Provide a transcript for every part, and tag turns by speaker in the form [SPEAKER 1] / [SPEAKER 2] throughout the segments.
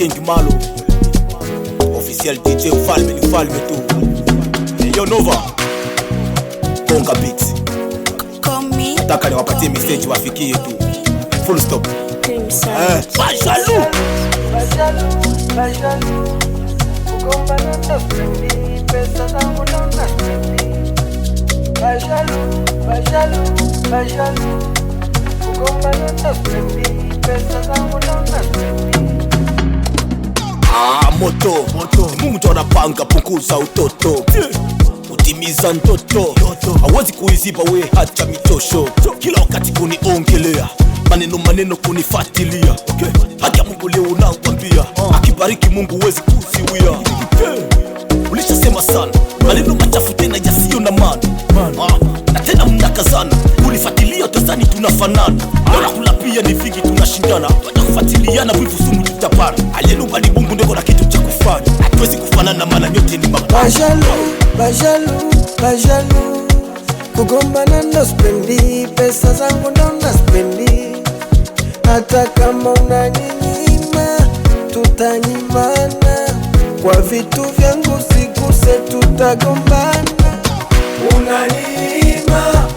[SPEAKER 1] King Malo, officiel DJ Ufalme ni ufalme tu. Yo Nova Bonga Beats, nataka niwapatie message wafikie tu. Full stop. Bajalu
[SPEAKER 2] kugombana na frendi, pesa zangu ndo naspendi. Bajalu kugombana na frendi, pesa zangu ndo naspendi.
[SPEAKER 1] Moto Mungu ndo anapanga, punguza utoto, utimiza ndoto. Hawezi kuiziba we hacha mitosho, kila wakati kuniongelea maneno kunifuatilia. Haki ya Mungu leo nakwambia, akibariki Mungu huwezi kuziwia. Ulishasema sana maneno machafu tena yasiyo na maana, na tena mnakazana kulifuatilia, utazani tunafanana. Naona kulapia ni vingi, tunashindana, tutakufuatiliana wivu sumu tutapara. Aliyeumba ni Mungu, ndiko na kitu cha kufanya, hatuwezi kufanana maana yote ni mabaya.
[SPEAKER 2] Bajalu kugombana ndo spendi, pesa zangu ndo naspendi. Hata kama unaninyima tutanyimana, kwa vitu vyangu siguse tutagombana. Unaninyima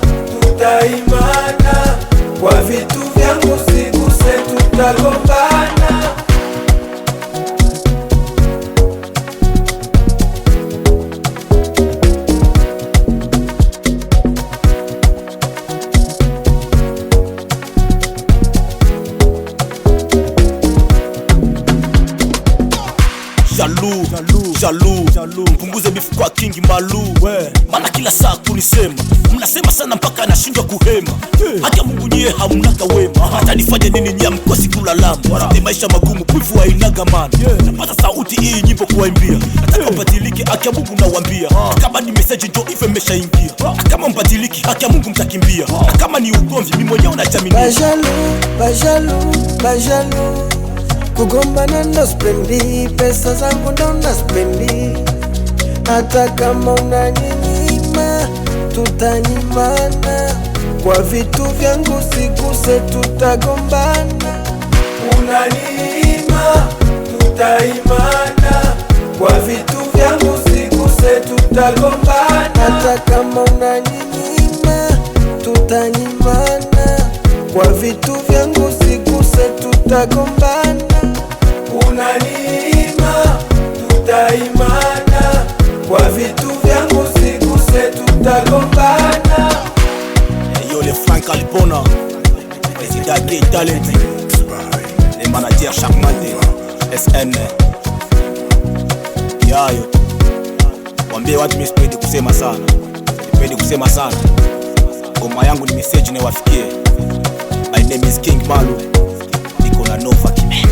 [SPEAKER 2] tutaimana, kwa vitu vyangu siguse tutagombana.
[SPEAKER 1] Jalu mpunguze bifu kwa King Malu, maana kila saa kunisema, mnasema sana mpaka nashindwa kuhema. Haki ya Mungu nyie hamnaka wema, hata nifanye nini nyie mkosi kulalama. Ni maisha magumu, kwivu hainaga maana. Napata sauti hii nyimbo kuwaimbia, nataka mbadilike, haki ya Mungu nawambia. Kama ni message ndio ife mmeshaingia, kama mbadiliki haki ya Mungu mtakimbia. Kama ni ugomvi mimi mwenyewe najamini.
[SPEAKER 2] Bajalu kugombana ndo spendi, pesa zangu ndo naspendi. Hata kama unaninyima tutanyimana, kwa vitu vyangu siguse tutagombana. Unaninyima tutaimana, kwa vitu vyangu siguse tutagombana. Hata kama unaninyima tutanyimana, kwa vitu vyangu siguse tutagombana. Unaninyima tutaimana, kwa vitu vyangu siguse tutagombana.
[SPEAKER 1] Yo Frank Alipona, President Gay Talent, le manager chaque matin, SN. Yayo wambie watu mimi sipendi kusema sana, ngoma yangu ni message na wafikie. My name is King Malu, niko na Nova Kime.